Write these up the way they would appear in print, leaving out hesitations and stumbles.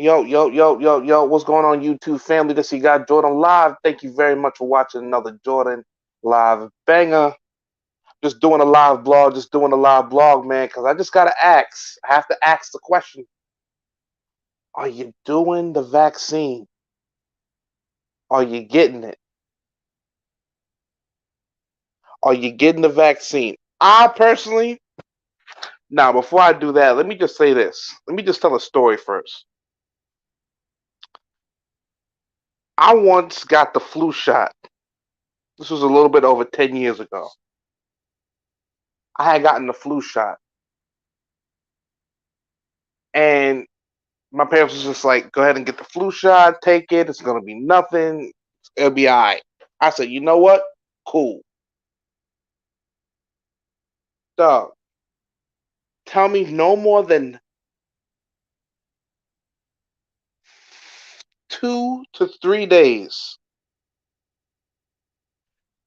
Yo, yo, yo, yo, yo, what's going on, YouTube family? This you got Jordan Live. Thank you very much for watching another Jordan Live banger. Just doing a live blog, man, because I just gotta ask. I have to ask the question: are you doing the vaccine? Are you getting it? Are you getting the vaccine? I personally, now before I do that, let me just say this. Let me just tell a story first. I once got the flu shot. This was a little bit over 10 years ago. I had gotten the flu shot. And my parents was just like, go ahead and get the flu shot, take it. It's gonna be nothing. It'll be all right. I said, you know what? Cool. Dog, tell me no more than 2 to 3 days.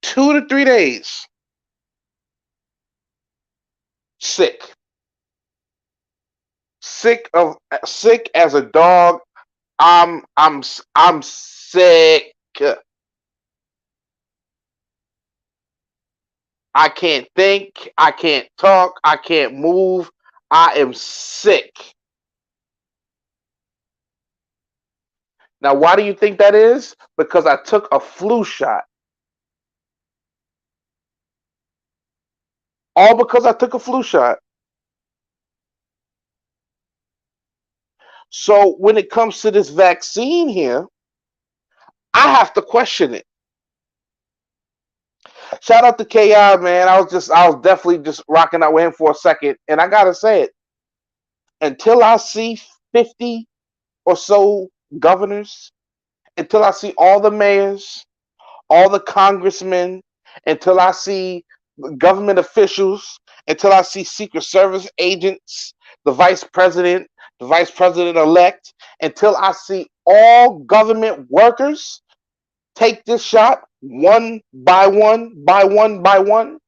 2 to 3 days. Sick. Sick as a dog. I'm sick. I can't think. I can't talk. I can't move. I am sick. Now, why do you think that is? Because I took a flu shot. All because I took a flu shot. So when it comes to this vaccine here, I have to question it. Shout out to KI, man. I was definitely just rocking out with him for a second. And I gotta say it, until I see 50 or so governors, until I see all the mayors, all the congressmen, until I see government officials, until I see Secret Service agents, the vice president elect, until I see all government workers take this shot one by one, by one, by one,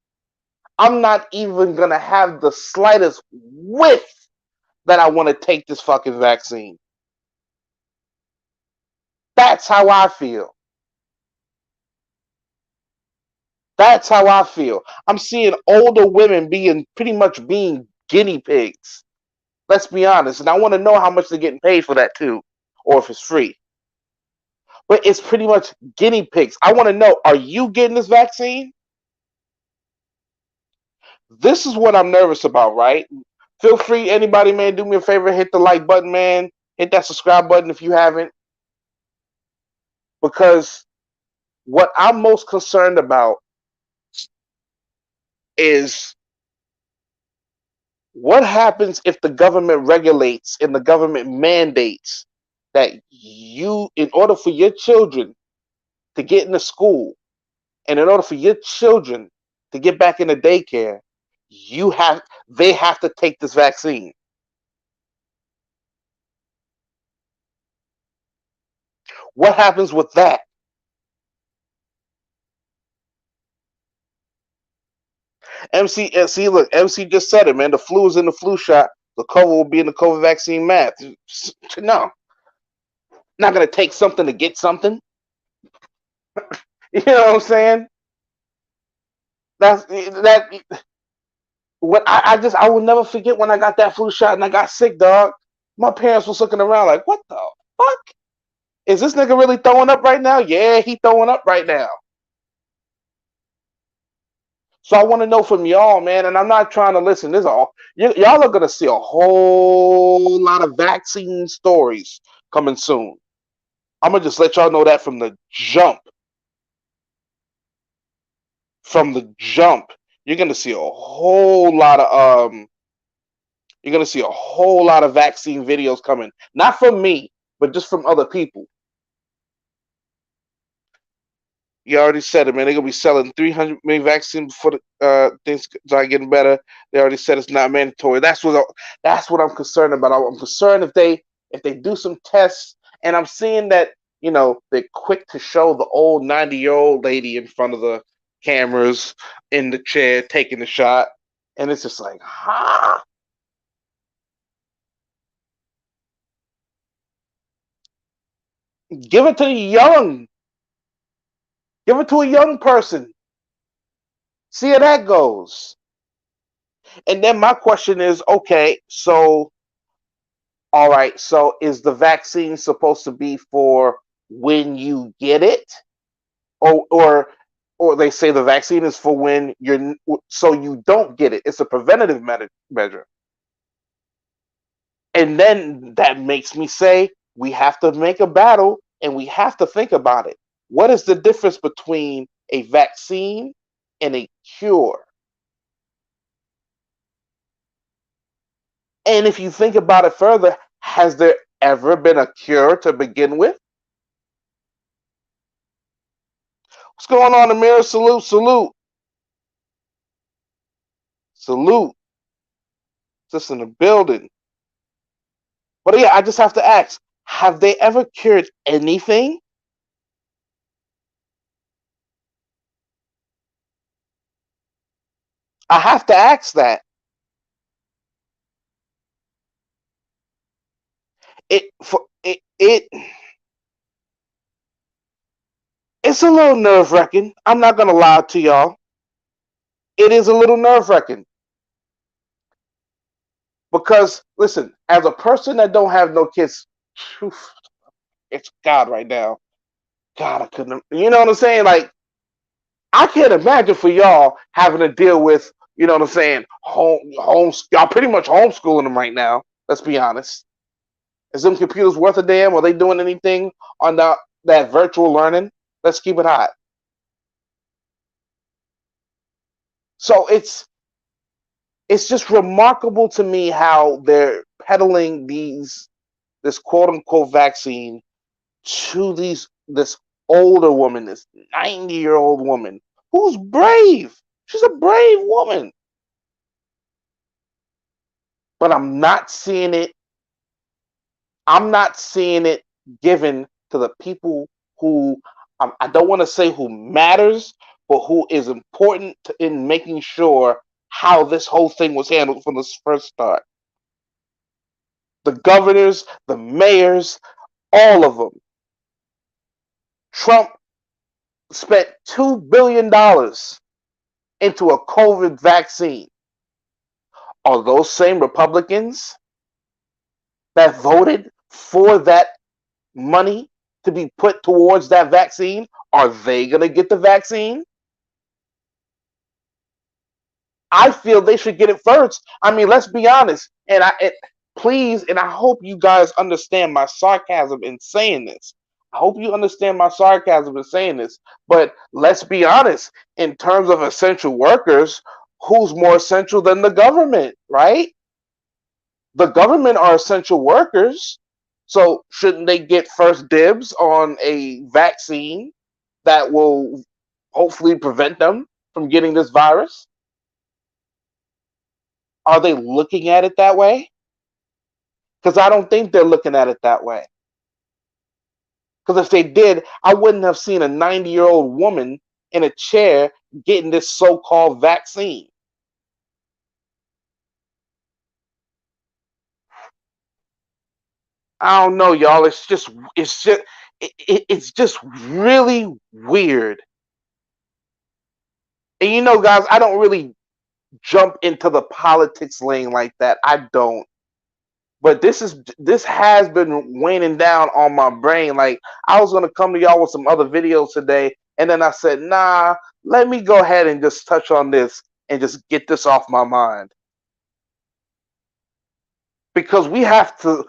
I'm not even going to have the slightest whiff that I want to take this fucking vaccine. That's how I feel. That's how I feel. I'm seeing older women being pretty much being guinea pigs. Let's be honest. And I want to know how much they're getting paid for that too, or if it's free. But it's pretty much guinea pigs. I want to know, are you getting this vaccine? This is what I'm nervous about, right? Feel free, anybody, man, do me a favor, hit the like button, man. Hit that subscribe button if you haven't. Because what I'm most concerned about is what happens if the government regulates and the government mandates that you, in order for your children to get into school and in order for your children to get back into daycare, they have to take this vaccine. What happens with that? MC, look, MC just said it, man. The flu is in the flu shot. The COVID will be in the COVID vaccine math. No, not gonna take something to get something. You know what I'm saying? That's that. What I will never forget when I got that flu shot and I got sick, dog. My parents was looking around like, what the fuck? Is this nigga really throwing up right now? Yeah, he throwing up right now. So I want to know from y'all, man, and I'm not trying to listen. This all y'all are gonna see a whole lot of vaccine stories coming soon. I'm gonna just let y'all know that from the jump. From the jump, you're gonna see a whole lot of you're gonna see a whole lot of vaccine videos coming. Not from me, but just from other people. You already said it, man. They're gonna be selling 300 million vaccines before the things start getting better. They already said it's not mandatory. That's what I'm concerned about. I'm concerned if they do some tests, and I'm seeing that they're quick to show the old 90-year-old lady in front of the cameras in the chair taking the shot, and it's just like, huh? Give it to the young. Give it to a young person. See how that goes. And then my question is, okay, so all right, so is the vaccine supposed to be for when you get it, or or they say the vaccine is for when you're so you don't get it. It's a preventative measure. And then that makes me say we have to make a battle and we have to think about it. What is the difference between a vaccine and a cure? And if you think about it further, has there ever been a cure to begin with? What's going on, Amir? Salute, salute, salute. Just in the building. But yeah, I just have to ask, have they ever cured anything? I have to ask that. It it's a little nerve wracking. I'm not gonna lie to y'all. It is a little nerve wracking because listen, as a person that don't have no kids, it's God right now. God, I couldn't. You know what I'm saying? Like I can't imagine for y'all having to deal with. You know what I'm saying? Y'all pretty much homeschooling them right now. Let's be honest. Is them computers worth a damn? Are they doing anything on that virtual learning? Let's keep it hot. So it's just remarkable to me how they're peddling this quote unquote vaccine to this older woman, this 90-year-old woman who's brave. She's a brave woman. But I'm not seeing it given to the people who I don't want to say who matters, but who is important in making sure how this whole thing was handled from the first start. The governors, the mayors, all of them. Trump spent $2 billion into a COVID vaccine. Are those same Republicans that voted for that money to be put towards that vaccine? Are they going to get the vaccine? I feel they should get it first. I mean, let's be honest. Please, and I hope you guys understand my sarcasm in saying this. I hope you understand my sarcasm in saying this. But let's be honest. In terms of essential workers, who's more essential than the government, right? The government are essential workers. So shouldn't they get first dibs on a vaccine that will hopefully prevent them from getting this virus? Are they looking at it that way? Because I don't think they're looking at it that way. Because if they did, I wouldn't have seen a 90-year-old woman in a chair getting this so called vaccine. I don't know, y'all. It's just really weird. And you know, guys, I don't really jump into the politics lane like that. I don't. But this has been waning down on my brain. Like I was gonna come to y'all with some other videos today, and then I said, nah, let me go ahead and just touch on this and just get this off my mind. Because we have to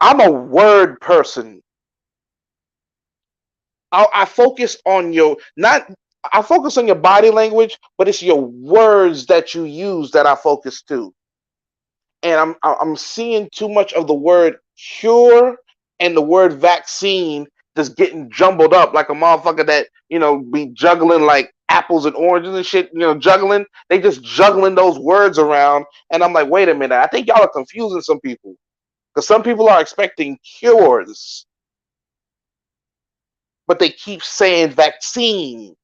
I'm a word person. I focus on your not I focus on your body language, but it's your words that you use that I focus to. And I'm seeing too much of the word cure and the word vaccine just getting jumbled up like a motherfucker that be juggling like apples and oranges and shit. Juggling. They just juggling those words around, and I'm like, wait a minute. I think y'all are confusing some people because some people are expecting cures, but they keep saying vaccine.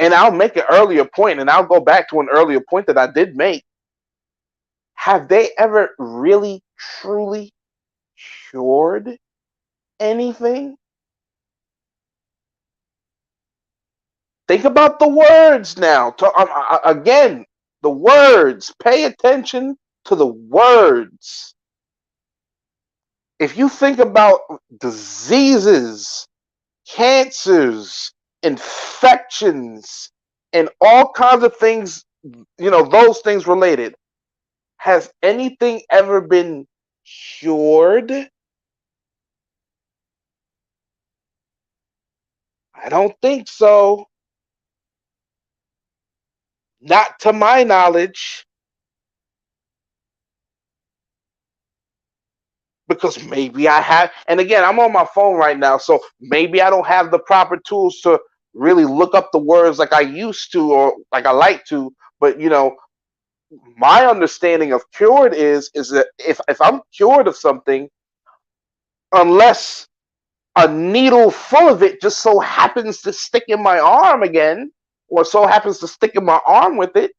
And I'll make an earlier point, and I'll go back to an earlier point that I did make. Have they ever really, truly cured anything? Think about the words now. Again, the words. Pay attention to the words. If you think about diseases, cancers, infections, and all kinds of things, those things related, has anything ever been cured? I don't think so. Not to my knowledge. Because maybe I have, and again, I'm on my phone right now, so maybe I don't have the proper tools to really look up the words like I used to or like I like to. But my understanding of cured is that if I'm cured of something, unless a needle full of it just so happens to stick in my arm again, or so happens to stick in my arm with it,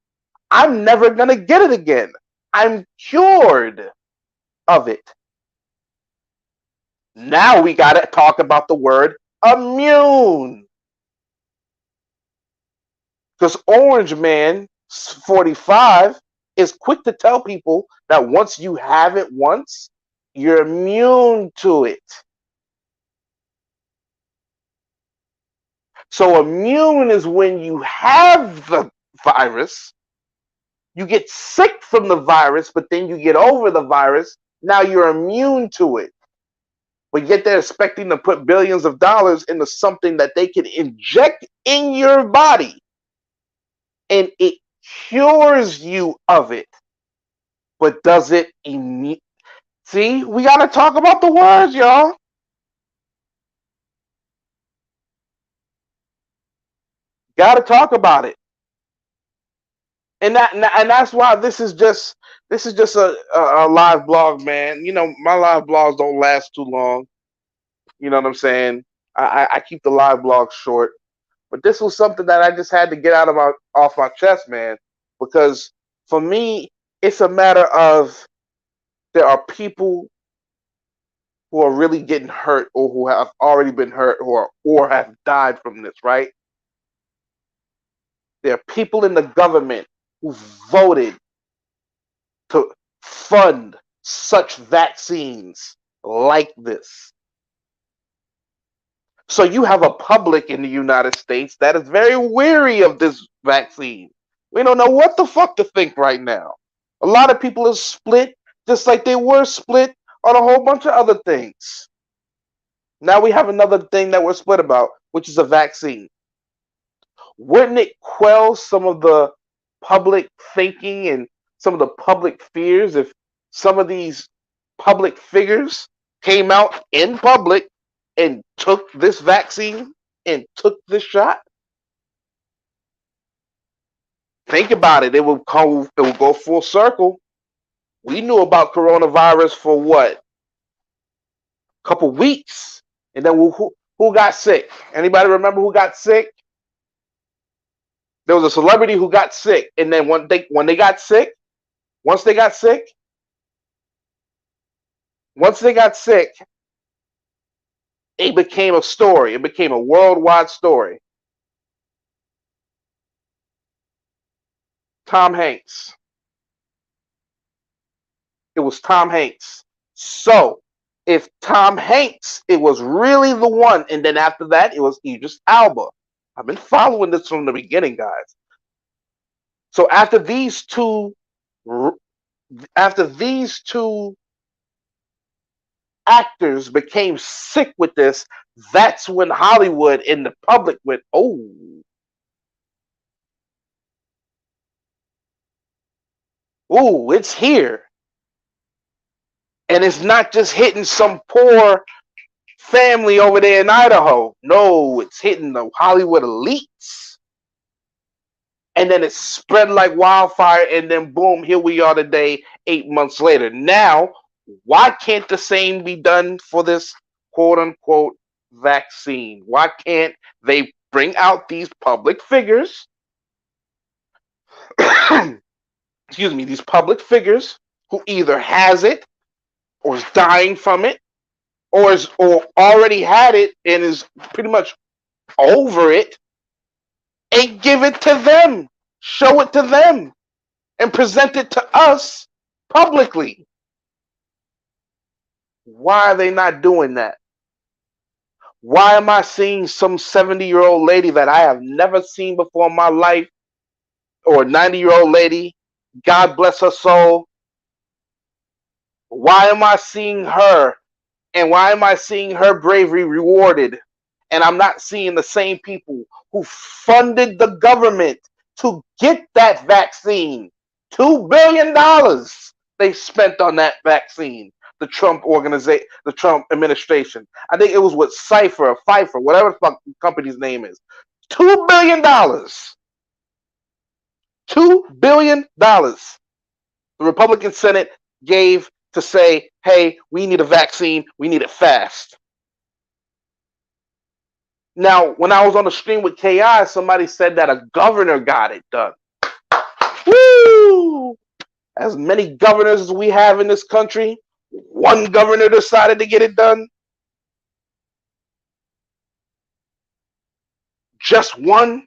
I'm never gonna get it again. I'm cured of it. Now we got to talk about the word immune. Because Orange Man 45 is quick to tell people that once you have it once, you're immune to it. So immune is when you have the virus, you get sick from the virus, but then you get over the virus. Now you're immune to it. But yet they're expecting to put billions of dollars into something that they can inject in your body, and it cures you of it. But does it see? We got to talk about the words, y'all. Got to talk about it. And that's why this is just a live blog, man. My live blogs don't last too long. You know what I'm saying? I keep the live blogs short. But this was something that I just had to get off my chest, man. Because for me, it's a matter of there are people who are really getting hurt or who have already been hurt or have died from this, right? There are people in the government who voted to fund such vaccines like this. So you have a public in the United States that is very weary of this vaccine. We don't know what the fuck to think right now. A lot of people are split, just like they were split on a whole bunch of other things. Now we have another thing that we're split about, which is a vaccine. Wouldn't it quell some of the public thinking and some of the public fears if some of these public figures came out in public and took this vaccine and took this shot? Think about it. It will go full circle. We knew about coronavirus for what? A couple weeks. And then who got sick? Anybody remember who got sick? There was a celebrity who got sick. And then once they got sick, it became a story. It became a worldwide story. Tom Hanks. It was Tom Hanks. So if Tom Hanks, it was really the one, and then after that, it was Idris Elba. I've been following this from the beginning, guys. So after these two actors became sick with this, that's when Hollywood and the public went, oh, it's here. And it's not just hitting some poor family over there in Idaho. No, it's hitting the Hollywood elites. And then it spread like wildfire, and then boom, here we are today, 8 months later. Now, why can't the same be done for this quote unquote vaccine? Why can't they bring out these public figures? Excuse me, these public figures who either has it or is dying from it, or already had it and is pretty much over it, and give it to them, show it to them, and present it to us publicly. Why are they not doing that? Why am I seeing some 70-year-old lady that I have never seen before in my life, or a 90-year-old lady, God bless her soul? Why am I seeing her, and why am I seeing her bravery rewarded? And I'm not seeing the same people who funded the government to get that vaccine. $2 billion they spent on that vaccine. The Trump organization, the Trump administration. I think it was with Pfizer, whatever the fuck the company's name is. $2 billion. $2 billion. The Republican Senate gave to say, hey, we need a vaccine. We need it fast. Now, when I was on the stream with KI, somebody said that a governor got it done. Woo! As many governors as we have in this country, one governor decided to get it done. Just one.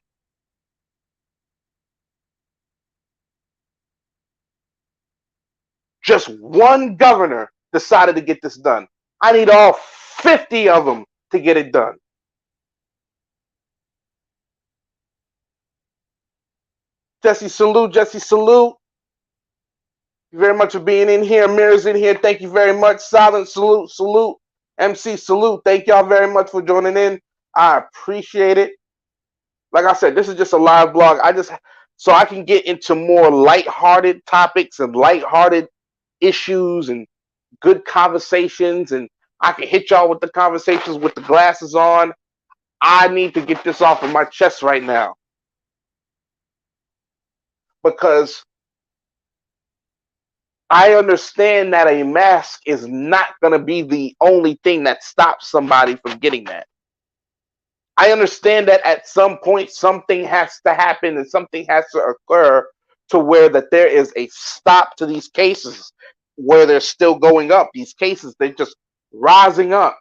Just one governor decided to get this done. I need all 50 of them to get it done. Jesse, salute. Jesse, salute. Thank you very much for being in here. Mirrors in here. Thank you very much. Silent, salute, salute. MC, salute. Thank y'all very much for joining in. I appreciate it. Like I said, this is just a live blog. So I can get into more lighthearted topics and lighthearted issues and good conversations, and I can hit y'all with the conversations with the glasses on. I need to get this off of my chest right now, because I understand that a mask is not going to be the only thing that stops somebody from getting that. I understand that at some point something has to happen and something has to occur to where that there is a stop to these cases, where they're still going up. These cases, they're just rising up.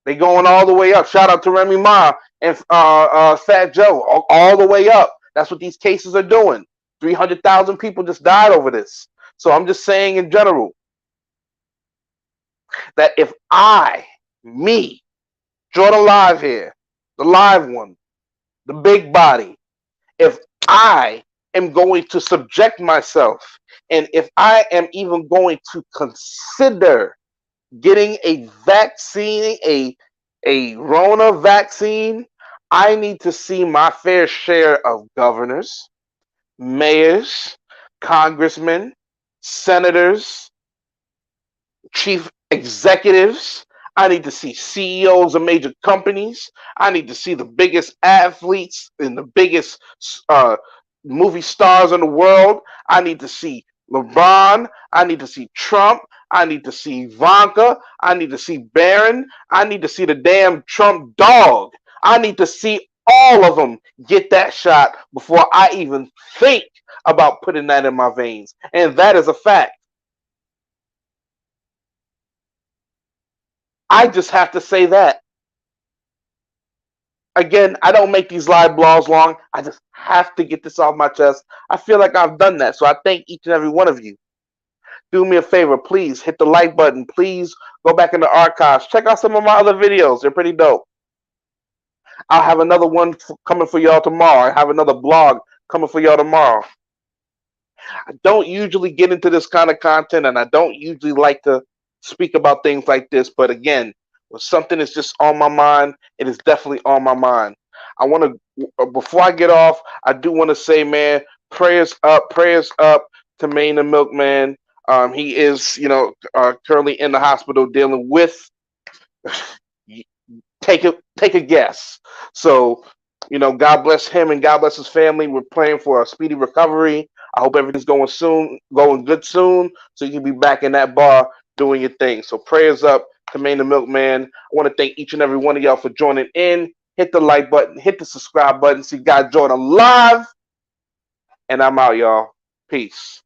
They're going all the way up. Shout out to Remy Ma and Fat Joe, all the way up. That's what these cases are doing. 300,000 people just died over this. So I'm just saying in general that if me, Jordan Live here, the live one, the big body, if I am going to subject myself, and if I am even going to consider getting a vaccine, a Rona vaccine, I need to see my fair share of governors, mayors, congressmen, senators, chief executives. I need to see CEOs of major companies. I need to see the biggest athletes and the biggest movie stars in the world. I need to see LeBron. I need to see Trump. I need to see Ivanka. I need to see Barron. I need to see the damn Trump dog. I need to see all of them get that shot before I even think about putting that in my veins. And that is a fact. I just have to say that. Again, I don't make these live blogs long. I just have to get this off my chest. I feel like I've done that. So I thank each and every one of you. Do me a favor, please hit the like button. Please go back in the archives. Check out some of my other videos. They're pretty dope. I'll have another one coming for y'all tomorrow. I have another blog coming for y'all tomorrow. I don't usually get into this kind of content, and I don't usually like to speak about things like this. But again, when something is just on my mind, it is definitely on my mind. I want to, before I get off, I do want to say, man, prayers up to Maine the Milkman. He is, currently in the hospital dealing with. Take a guess. So, God bless him and God bless his family. We're praying for a speedy recovery. I hope everything's going good soon, so you can be back in that bar doing your thing. So prayers up to Maine the Milkman. I want to thank each and every one of y'all for joining in. Hit the like button, hit the subscribe button. See God Jordan live. And I'm out, y'all. Peace.